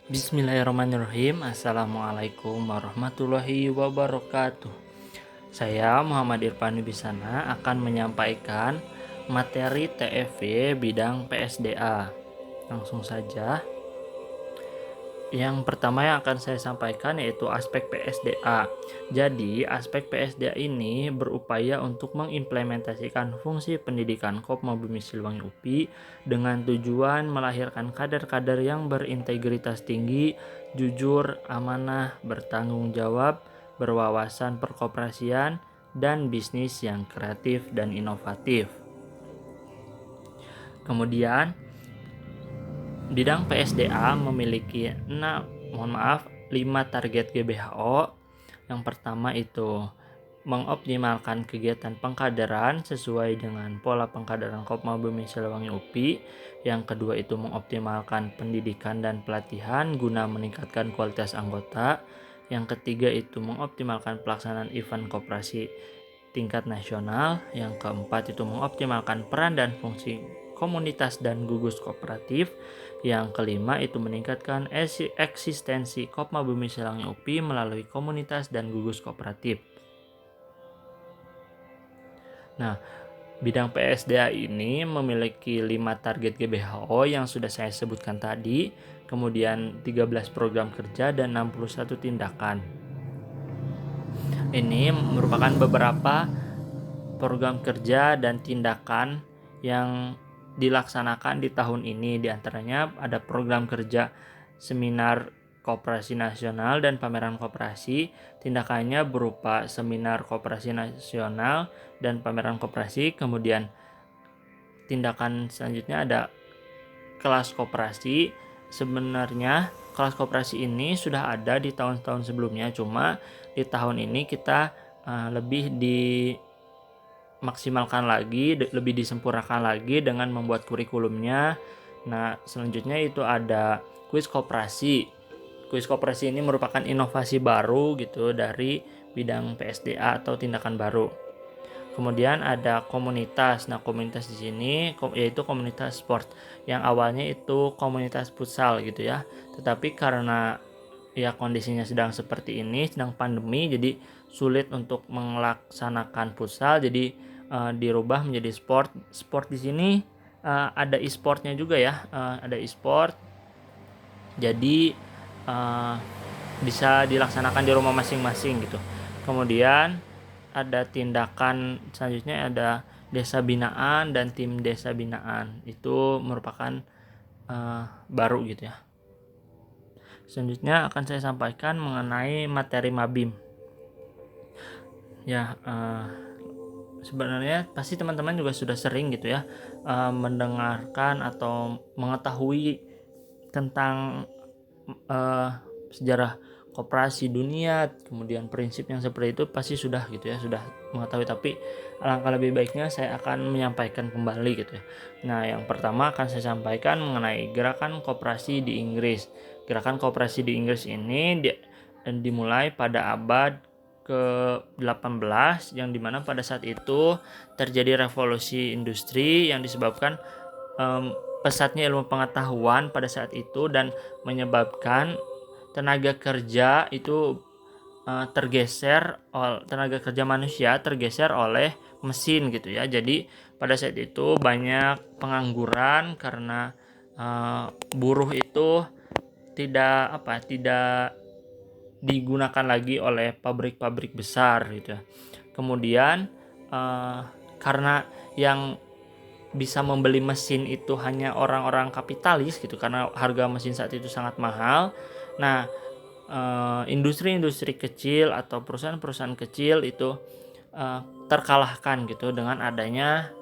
Bismillahirrahmanirrahim. Assalamualaikum warahmatullahi wabarakatuh. Saya Muhammad Irfan Wibisana akan menyampaikan materi TFY bidang PSDA. Langsung saja. Yang pertama yang akan saya sampaikan yaitu aspek PSDA. Jadi, aspek PSDA ini berupaya untuk mengimplementasikan fungsi pendidikan Kopma Bumi Siliwangi UPI dengan tujuan melahirkan kader-kader yang berintegritas tinggi, jujur, amanah, bertanggung jawab, berwawasan perkoperasian, dan bisnis yang kreatif dan inovatif. Kemudian, bidang PSDA memiliki 5 target GBHO. Yang pertama itu mengoptimalkan kegiatan pengkaderan sesuai dengan pola pengkaderan Kopma Bumi Siliwangi UPI. Yang kedua itu mengoptimalkan pendidikan dan pelatihan guna meningkatkan kualitas anggota. Yang ketiga itu mengoptimalkan pelaksanaan event koperasi tingkat nasional. Yang keempat itu mengoptimalkan peran dan fungsi komunitas dan gugus kooperatif. Yang kelima itu meningkatkan eksistensi Kopma Bumi Siliwangi UPI melalui komunitas dan gugus kooperatif. Nah, bidang PSDA ini memiliki 5 target GBHO yang sudah saya sebutkan tadi, kemudian 13 program kerja dan 61 tindakan. Ini merupakan beberapa program kerja dan tindakan yang dilaksanakan di tahun ini. Di antaranya ada program kerja seminar Koperasi Nasional dan pameran koperasi. Tindakannya berupa seminar Koperasi Nasional dan pameran koperasi. Kemudian tindakan selanjutnya ada kelas koperasi. Sebenarnya kelas koperasi ini sudah ada di tahun-tahun sebelumnya, cuma di tahun ini kita lebih dimaksimalkan lagi, lebih disempurnakan lagi dengan membuat kurikulumnya. Nah, selanjutnya itu ada kuis koperasi. Kuis koperasi ini merupakan inovasi baru gitu dari bidang PSDA atau tindakan baru. Kemudian ada komunitas. Nah, komunitas di sini yaitu komunitas sport. Yang awalnya itu komunitas futsal gitu ya. Tetapi karena ya kondisinya sedang seperti ini, sedang pandemi, jadi sulit untuk melaksanakan futsal. Jadi dirubah menjadi sport. Sport di sini ada e-sportnya juga ya. Ada e-sport. Jadi bisa dilaksanakan di rumah masing-masing gitu. Kemudian ada tindakan selanjutnya, ada desa binaan dan tim desa binaan. Itu merupakan baru gitu ya. Selanjutnya akan saya sampaikan mengenai materi Mabim. Ya, sebenarnya pasti teman-teman juga sudah sering gitu ya mendengarkan atau mengetahui tentang sejarah koperasi dunia, kemudian prinsip yang seperti itu pasti sudah gitu ya, sudah mengetahui. Tapi alangkah lebih baiknya saya akan menyampaikan kembali gitu ya. Nah, yang pertama akan saya sampaikan mengenai gerakan koperasi di Inggris. Gerakan koperasi di Inggris ini dimulai pada abad ke-18, yang dimana pada saat itu terjadi revolusi industri yang disebabkan pesatnya ilmu pengetahuan pada saat itu dan menyebabkan tenaga kerja itu tenaga kerja manusia tergeser oleh mesin gitu ya. Jadi pada saat itu banyak pengangguran karena buruh itu tidak digunakan lagi oleh pabrik-pabrik besar gitu ya. Kemudian karena yang bisa membeli mesin itu hanya orang-orang kapitalis gitu, karena harga mesin saat itu sangat mahal. Nah, industri-industri kecil atau perusahaan-perusahaan kecil itu terkalahkan gitu dengan adanya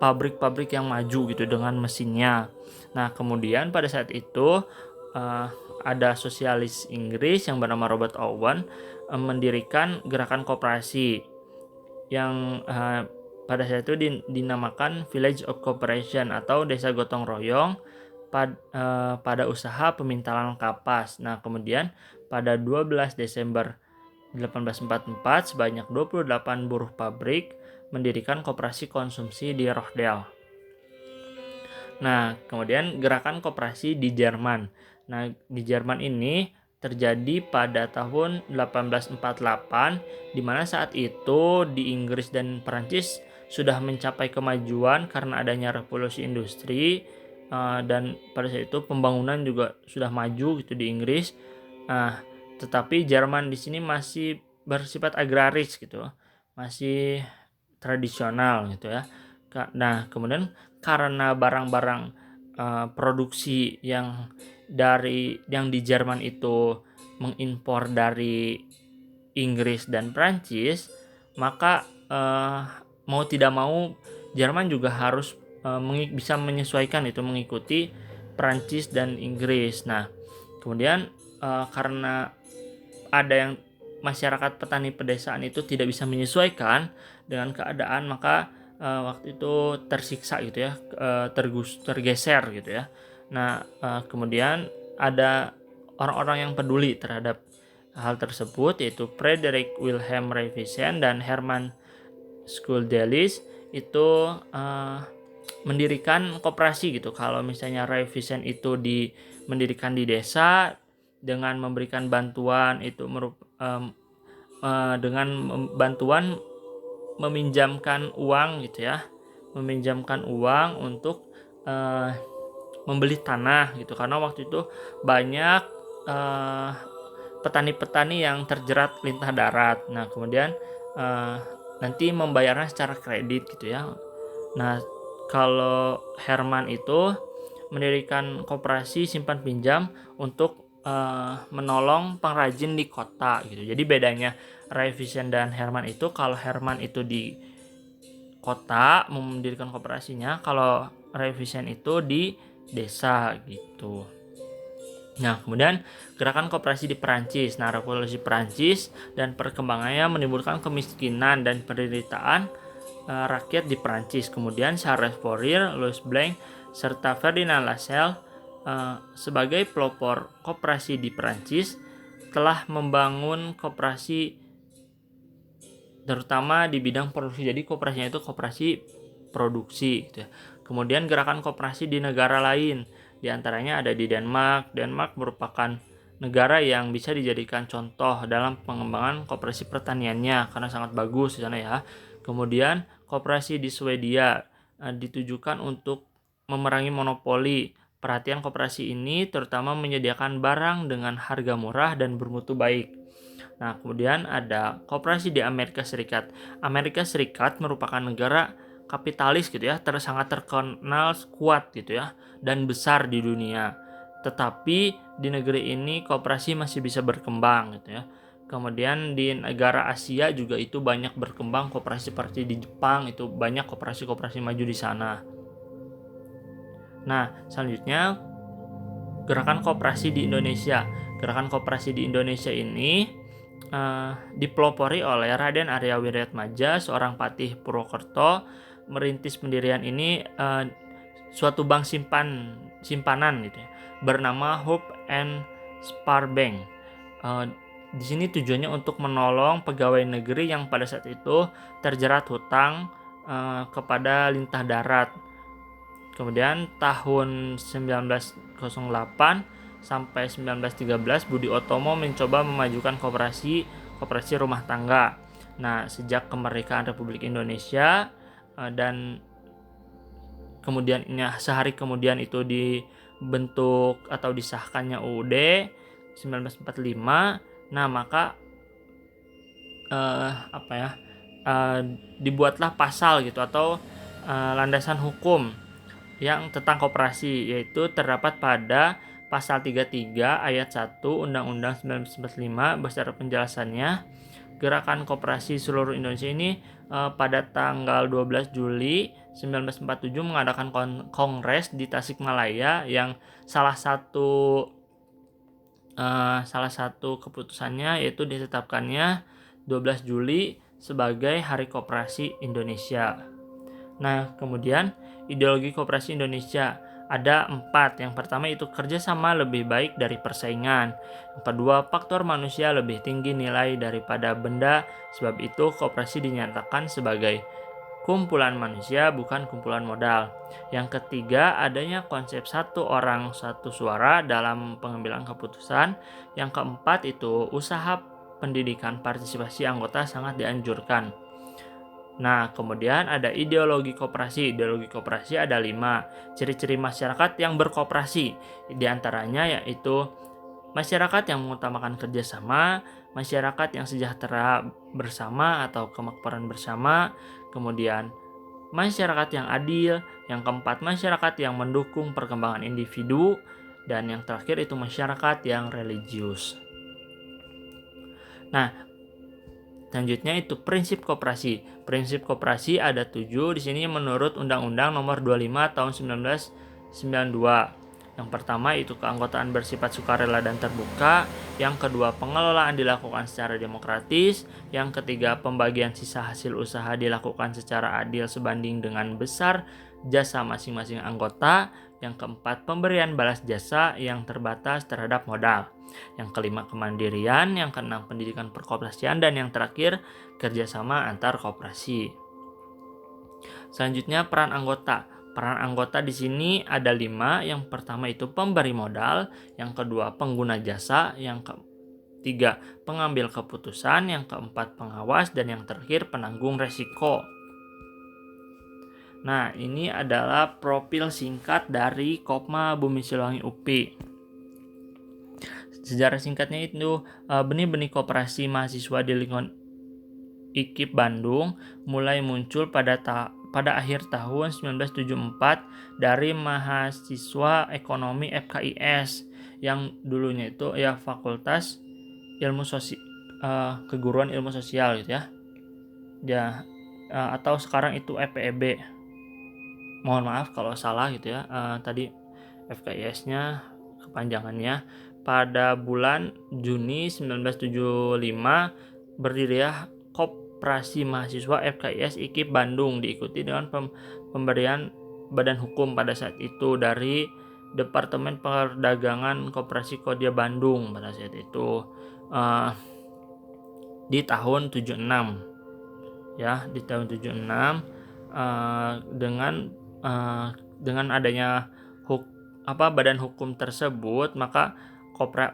pabrik-pabrik yang maju gitu dengan mesinnya. Nah, kemudian pada saat itu ada sosialis Inggris yang bernama Robert Owen mendirikan gerakan koperasi yang pada saat itu dinamakan Village of Cooperation atau desa gotong royong pada usaha pemintalan kapas. Nah, kemudian pada 12 Desember 1844 sebanyak 28 buruh pabrik mendirikan koperasi konsumsi di Rochdale. Nah, kemudian gerakan koperasi di Jerman. Nah, di Jerman ini terjadi pada tahun 1848, di mana saat itu di Inggris dan Perancis sudah mencapai kemajuan karena adanya revolusi industri, dan pada saat itu pembangunan juga sudah maju gitu di Inggris. Nah, tetapi Jerman di sini masih bersifat agraris gitu, masih tradisional gitu ya. Nah, kemudian karena barang-barang produksi yang di Jerman itu mengimpor dari Inggris dan Prancis, maka mau tidak mau Jerman juga harus bisa menyesuaikan itu mengikuti Prancis dan Inggris. Nah, kemudian karena ada yang masyarakat petani pedesaan itu tidak bisa menyesuaikan dengan keadaan, maka waktu itu tersiksa gitu ya, tergeser gitu ya. Nah, kemudian ada orang-orang yang peduli terhadap hal tersebut, yaitu Frederick Wilhelm Revisen dan Hermann Schuldelis itu mendirikan koperasi gitu. Kalau misalnya Revisen itu mendirikan di desa dengan memberikan bantuan itu dengan bantuan meminjamkan uang gitu ya, meminjamkan uang untuk membeli tanah gitu, karena waktu itu banyak petani-petani yang terjerat lintah darat. Nah, kemudian nanti membayarnya secara kredit gitu ya. Nah, kalau Herman itu mendirikan koperasi simpan pinjam untuk menolong pengrajin di kota gitu. Jadi bedanya Revisen dan Herman itu, kalau Herman itu di kota mendirikan koperasinya, kalau Revisen itu di desa gitu. Nah, kemudian gerakan koperasi di Perancis. Nah, revolusi Perancis dan perkembangannya menimbulkan kemiskinan dan penderitaan rakyat di Perancis. Kemudian Charles Fourier, Louis Blanc, serta Ferdinand Lassalle sebagai pelopor koperasi di Perancis telah membangun koperasi terutama di bidang produksi. Jadi koperasinya itu koperasi produksi gitu ya. Kemudian gerakan koperasi di negara lain, di antaranya ada di Denmark. Denmark merupakan negara yang bisa dijadikan contoh dalam pengembangan koperasi pertaniannya karena sangat bagus di sana ya. Kemudian koperasi di Swedia ditujukan untuk memerangi monopoli. Perhatian koperasi ini terutama menyediakan barang dengan harga murah dan bermutu baik. Nah, kemudian ada koperasi di Amerika Serikat. Amerika Serikat merupakan negara kapitalis gitu ya, sangat terkenal kuat gitu ya, dan besar di dunia. Tetapi di negeri ini koperasi masih bisa berkembang gitu ya. Kemudian di negara Asia juga itu banyak berkembang koperasi, seperti di Jepang itu banyak koperasi-koperasi maju di sana. Nah, selanjutnya gerakan koperasi di Indonesia. Gerakan koperasi di Indonesia ini dipelopori oleh Raden Arya Wiratmaja, seorang patih Purwokerto. Merintis pendirian ini suatu bank simpanan gitu ya, bernama Hope and Spar Bank. Di sini tujuannya untuk menolong pegawai negeri yang pada saat itu terjerat hutang kepada lintah darat. Kemudian tahun 1908 sampai 1913 Budi Otomo mencoba memajukan koperasi rumah tangga. Nah, sejak kemerdekaan Republik Indonesia dan kemudian sehari kemudian itu dibentuk atau disahkannya UUD 1945. Nah, maka dibuatlah pasal gitu atau landasan hukum yang tentang koperasi, yaitu terdapat pada pasal 33 ayat 1 Undang-Undang 1945 beserta penjelasannya. Gerakan koperasi seluruh Indonesia ini pada tanggal 12 Juli 1947 mengadakan kongres di Tasikmalaya, yang salah satu keputusannya yaitu ditetapkannya 12 Juli sebagai Hari Koperasi Indonesia. Nah, kemudian ideologi koperasi Indonesia ada 4. Yang pertama itu kerjasama lebih baik dari persaingan. Yang kedua, faktor manusia lebih tinggi nilai daripada benda. Sebab itu koperasi dinyatakan sebagai kumpulan manusia, bukan kumpulan modal. Yang ketiga, adanya konsep satu orang satu suara dalam pengambilan keputusan. Yang keempat itu usaha pendidikan partisipasi anggota sangat dianjurkan. Nah, kemudian ada ideologi koperasi. Ideologi koperasi ada 5. Ciri-ciri masyarakat yang berkoperasi. Di antaranya yaitu masyarakat yang mengutamakan kerjasama, masyarakat yang sejahtera bersama atau kemakmuran bersama, kemudian masyarakat yang adil, yang keempat masyarakat yang mendukung perkembangan individu, dan yang terakhir itu masyarakat yang religius. Nah, selanjutnya itu prinsip koperasi. Prinsip koperasi ada 7 di sini menurut Undang-Undang Nomor 25 Tahun 1992. Yang pertama itu keanggotaan bersifat sukarela dan terbuka. Yang kedua, pengelolaan dilakukan secara demokratis. Yang ketiga, pembagian sisa hasil usaha dilakukan secara adil sebanding dengan besar jasa masing-masing anggota. Yang keempat, pemberian balas jasa yang terbatas terhadap modal. Yang kelima, kemandirian. Yang keenam, pendidikan perkoperasian. Dan yang terakhir, kerjasama antar koperasi. Selanjutnya, peran anggota. Peran anggota di sini ada 5. Yang pertama itu pemberi modal, yang kedua pengguna jasa, yang ketiga pengambil keputusan, yang keempat pengawas, dan yang terakhir penanggung resiko. Nah, ini adalah profil singkat dari Kopma Bumi Siliwangi UPI. Sejarah singkatnya itu benih-benih koperasi mahasiswa di lingkungan IKIP Bandung mulai muncul pada akhir tahun 1974 dari mahasiswa ekonomi FKIS yang dulunya itu ya Fakultas Ilmu Sosial, Keguruan Ilmu Sosial gitu ya, atau sekarang itu FPEB. Mohon maaf kalau salah gitu ya, tadi FKIS-nya kepanjangannya. Pada bulan Juni 1975 berdiri ya Koperasi Mahasiswa FKIS IKIP Bandung, diikuti dengan pemberian badan hukum pada saat itu dari Departemen Perdagangan Koperasi Kodia Bandung pada saat itu di tahun 76 ya, di tahun 76 dengan adanya badan hukum tersebut, maka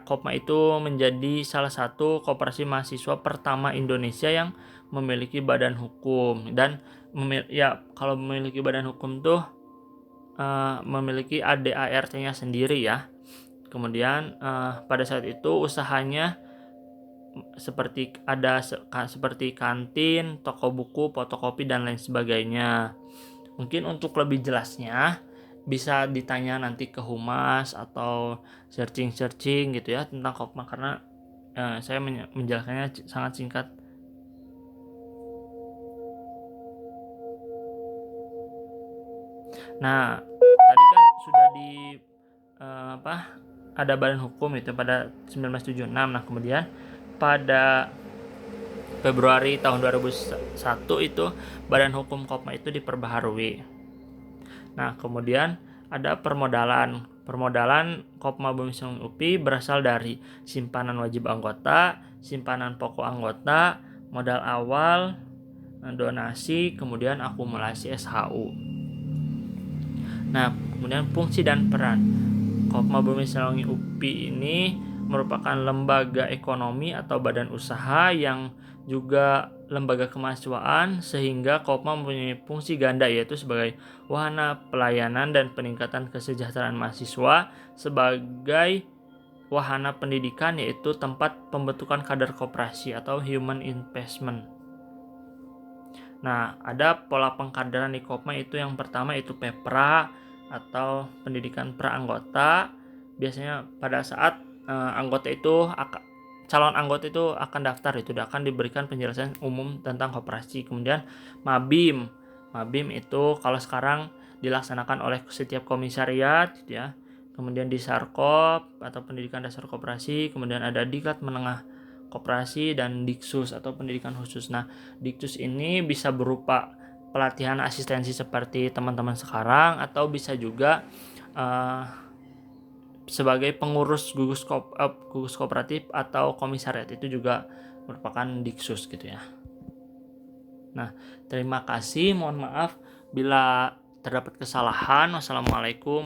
Kopma itu menjadi salah satu koperasi mahasiswa pertama Indonesia yang memiliki badan hukum. Dan kalau memiliki badan hukum tuh memiliki ADART-nya sendiri ya. Kemudian pada saat itu usahanya seperti kantin, toko buku, fotokopi, dan lain sebagainya. Mungkin untuk lebih jelasnya bisa ditanya nanti ke humas atau searching gitu ya tentang Kopma, karena saya menjelaskannya sangat singkat. Nah, tadi kan sudah ada badan hukum itu pada 1976. Nah, kemudian pada Februari tahun 2001 itu badan hukum Kopma itu diperbaharui. Nah, kemudian ada permodalan. Permodalan Kopma Bumi Siliwangi UPI berasal dari simpanan wajib anggota, simpanan pokok anggota, modal awal, donasi, kemudian akumulasi SHU. Nah, kemudian fungsi dan peran. Kopma Bumi Siliwangi UPI ini merupakan lembaga ekonomi atau badan usaha yang juga lembaga kemahasiswaan, sehingga Kopma mempunyai fungsi ganda, yaitu sebagai wahana pelayanan dan peningkatan kesejahteraan mahasiswa, sebagai wahana pendidikan, yaitu tempat pembentukan kader koperasi atau human investment. Nah, ada pola pengkaderan di Kopma itu yang pertama itu PEPRA atau pendidikan pra-anggota. Biasanya pada saat calon anggota itu akan daftar, itu akan diberikan penjelasan umum tentang koperasi. Kemudian Mabim itu kalau sekarang dilaksanakan oleh setiap komisariat gitu ya. Kemudian di Sarkop atau pendidikan dasar koperasi, kemudian ada Diklat Menengah Koperasi dan Diksus atau pendidikan khusus. Nah, Diksus ini bisa berupa pelatihan asistensi seperti teman-teman sekarang, atau bisa juga sebagai pengurus gugus kooperatif atau komisariat, itu juga merupakan Diksus gitu ya. Nah, terima kasih. Mohon maaf bila terdapat kesalahan. Wassalamualaikum